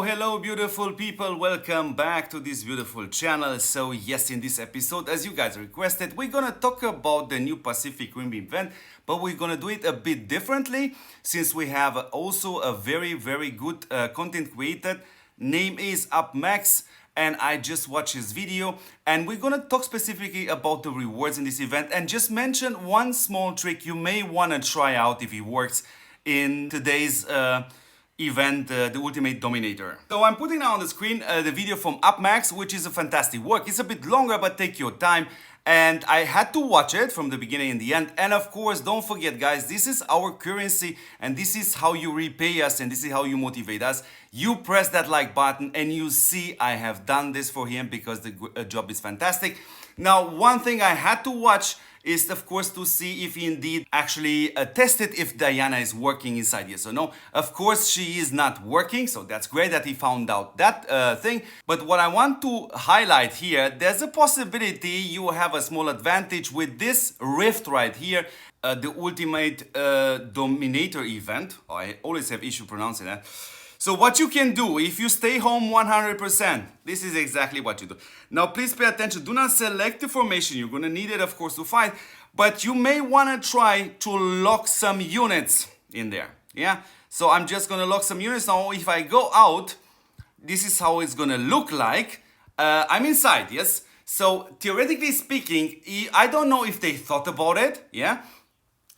Hello, beautiful people. Welcome back to this beautiful channel. So yes, in this episode, as you guys requested, we're gonna talk about the new Pacific Rim event, but we're gonna do it a bit differently since we have also a very good content creator. Name is UpMax, and I just watched his video, and we're gonna talk specifically about the rewards in this event and just mention one small trick you may wanna try out if it works in today's event, the Ultimate Dominator. So I'm putting now on the screen the video from UpMax, which is a fantastic work. It's a bit longer, but take your time. And I had to watch it from the beginning and the end. And of course, don't forget, guys, this is our currency, and this is how you repay us, and this is how you motivate us. You press that like button, and you see I have done this for him because the job is fantastic. Now, one thing I had to watch is, of course, to see if he indeed actually tested if Diana is working inside here. So no, of course she is not working, so that's great that he found out that thing. But what I want to highlight here, there's a possibility you have a small advantage with this rift right here, the Ultimate Dominator event. Oh, I always have issue pronouncing that. So what you can do, if you stay home 100%, this is exactly what you do. Now please pay attention, do not select the formation, you're gonna need it of course to fight, but you may wanna try to lock some units in there, yeah? So I'm just gonna lock some units. Now if I go out, this is how it's gonna look like. I'm inside, yes? So theoretically speaking, I don't know if they thought about it, yeah?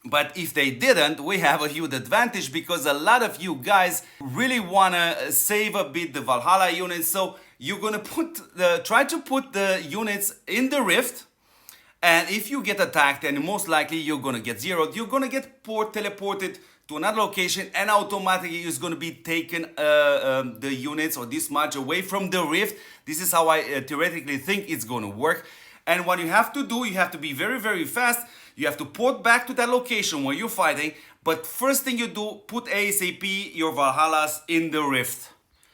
But if they didn't, we have a huge advantage because a lot of you guys really wanna save a bit the Valhalla units. So you're gonna try to put the units in the rift. And if you get attacked, and most likely you're gonna get zeroed, you're gonna get teleported to another location, and automatically it's gonna be taken the units or this much away from the rift. This is how I theoretically think it's gonna work. And what you have to do, you have to be very fast. You have to port back to that location where you're fighting. But first thing you do, put ASAP your Valhallas in the rift.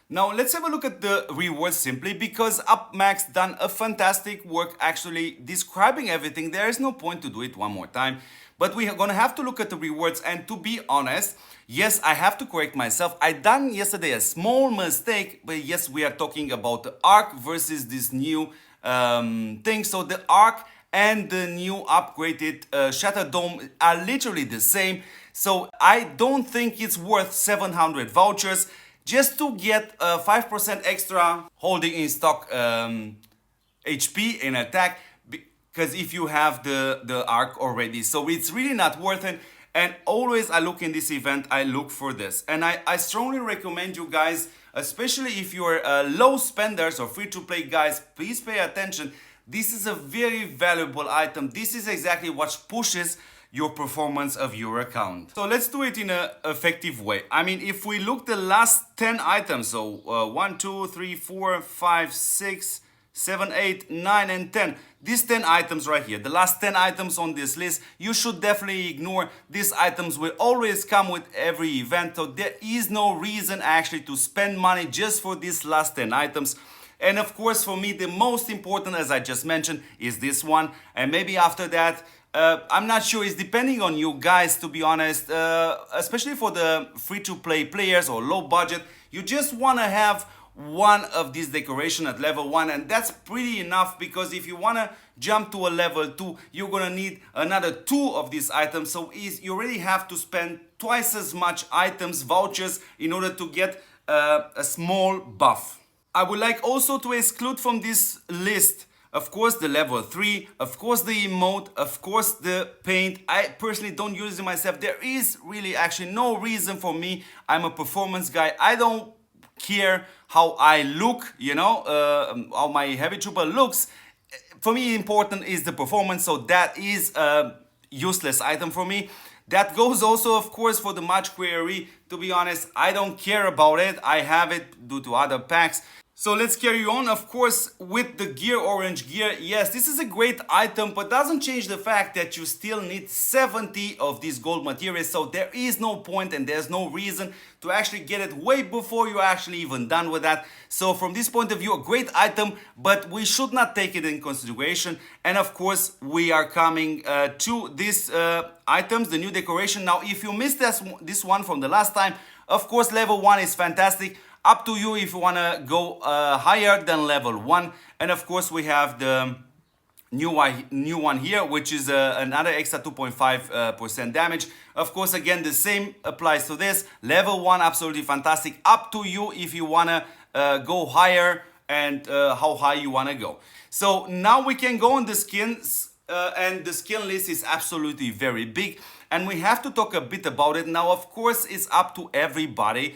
Now let's have a look at the rewards simply because UpMax done a fantastic work actually describing everything. There is no point to do it one more time. But we are gonna have to look at the rewards, and to be honest, yes, I have to correct myself. I done yesterday a small mistake, but yes, we are talking about the Arc versus this new thing. So the Arc and the new upgraded Shattered Dome are literally the same. So I don't think it's worth 700 vouchers just to get 5% extra holding in stock HP in attack, because if you have the Arc already. So it's really not worth it. And always I look in this event, I look for this. And I strongly recommend you guys, especially if you're low spenders or free-to-play guys, please pay attention. This is a very valuable item. This is exactly what pushes your performance of your account. So let's do it in an effective way. I mean, if we look the last 10 items, so 1, 2, 3, 4, 5, 6, 7, 8, 9, and 10. These 10 items right here, the last 10 items on this list, you should definitely ignore. These items will always come with every event, so there is no reason actually to spend money just for these last 10 items. And of course, for me, the most important, as I just mentioned, is this one. And maybe after that, I'm not sure, it's depending on you guys, to be honest, especially for the free-to-play players or low budget, you just want to have one of these decoration at level 1, and that's pretty enough, because if you want to jump to a level 2, you're gonna need another 2 of these items. So you already have to spend twice as much items, vouchers, in order to get a small buff. I would like also to exclude from this list, of course, the level 3, of course the emote, of course the paint. I personally don't use it myself. There is really actually no reason for me. I'm a performance guy. I don't care how I look, you know, how my heavy trooper looks. For me, important is the performance, so that is a useless item for me. That goes also, of course, for the match query. To be honest, I don't care about it. I have it due to other packs. So let's carry on, of course, with the gear, orange gear. Yes, this is a great item, but doesn't change the fact that you still need 70 of these gold materials. So there is no point and there's no reason to actually get it way before you're actually even done with that. So from this point of view, a great item, but we should not take it in consideration. And of course, we are coming to these items, the new decoration. Now, if you missed this one from the last time, of course, level 1 is fantastic. Up to you if you want to go higher than level 1. And of course we have the new one here, which is another extra 2.5% damage. Of course, again, the same applies to this. Level 1, absolutely fantastic. Up to you if you want to go higher and how high you want to go. So now we can go on the skins, and the skin list is absolutely very big. And we have to talk a bit about it. Now, of course, it's up to everybody,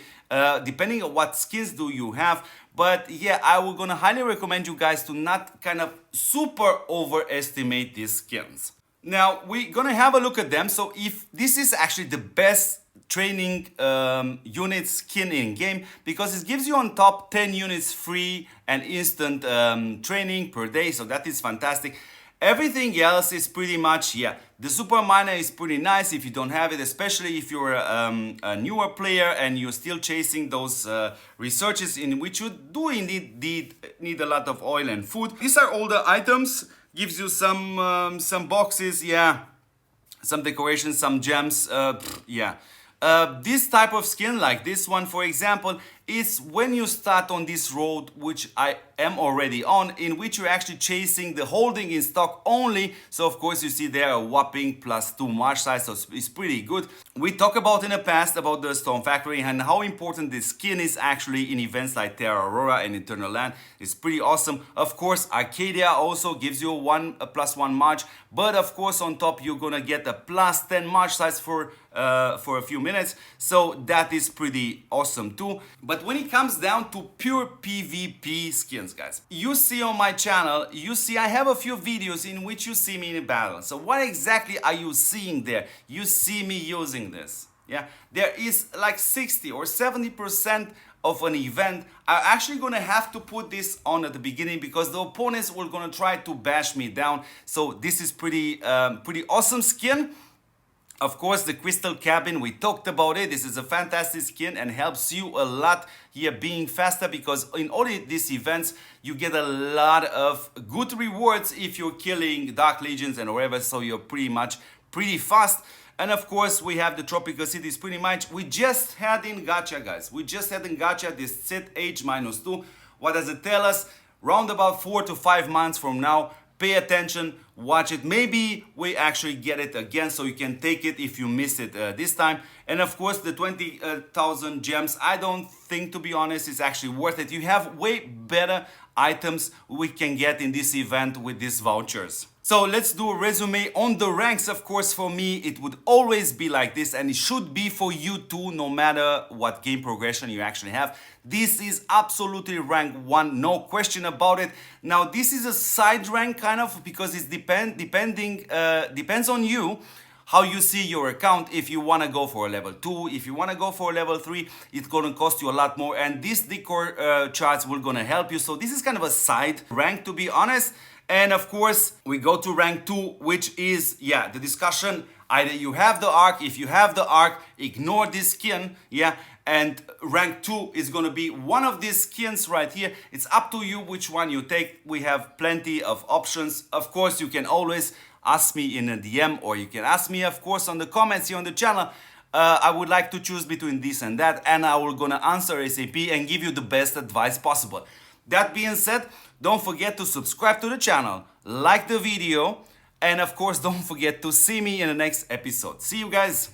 depending on what skins do you have. But yeah, I would gonna highly recommend you guys to not kind of super overestimate these skins. Now, we're gonna have a look at them. So if this is actually the best training unit skin in game, because it gives you on top 10 units free and instant training per day. So that is fantastic. Everything else is pretty much, yeah, the super miner is pretty nice if you don't have it, especially if you're a newer player and you're still chasing those researches in which you do indeed need a lot of oil and food. These are all the items, gives you some boxes, yeah, some decorations, some gems, yeah. This type of skin, like this one for example, is when you start on this road, which I am already on, in which you're actually chasing the holding in stock only. So of course you see there a whopping +2 march size, so it's pretty good. We talked about in the past about the Stone Factory and how important this skin is actually in events like Terra Aurora and Eternal Land. It's pretty awesome. Of course, Arcadia also gives you a +1 march, but of course on top you're gonna get a +10 march size for a few minutes. So that is pretty awesome too. But when it comes down to pure PvP skins, guys, you see on my channel, you see I have a few videos in which you see me in battle. So what exactly are you seeing there? You see me using this. Yeah, there is like 60 or 70% of an event. I'm actually gonna have to put this on at the beginning because the opponents were gonna try to bash me down. So this is pretty awesome skin. Of course, the Crystal Cabin, we talked about it. This is a fantastic skin and helps you a lot here being faster, because in all these events, you get a lot of good rewards if you're killing Dark Legions and whatever, so you're pretty fast. And of course, we have the Tropical Cities pretty much. We just had in Gacha, guys. We just had in Gacha this set age -2. What does it tell us? Round about 4 to 5 months from now, pay attention, watch it. Maybe we actually get it again, so you can take it if you missed it this time. And of course, the 20,000 gems, I don't think, to be honest, it's actually worth it. You have way better items we can get in this event with these vouchers. So let's do a resume on the ranks. Of course, for me, it would always be like this, and it should be for you too, no matter what game progression you actually have. This is absolutely rank 1, no question about it. Now, this is a side rank kind of, because it's depends on you, how you see your account. If you want to go for a level 2, if you want to go for a level 3, it's going to cost you a lot more, and these decor charts will going to help you. So this is kind of a side rank, to be honest. And of course, we go to rank 2, which is, yeah, the discussion. Either you have the arc, if you have the arc, ignore this skin, yeah, and rank 2 is gonna be one of these skins right here. It's up to you which one you take. We have plenty of options. Of course, you can always ask me in a DM, or you can ask me, of course, on the comments here on the channel. I would like to choose between this and that, and I will gonna answer ASAP and give you the best advice possible. That being said, don't forget to subscribe to the channel, like the video, and of course, don't forget to see me in the next episode. See you guys!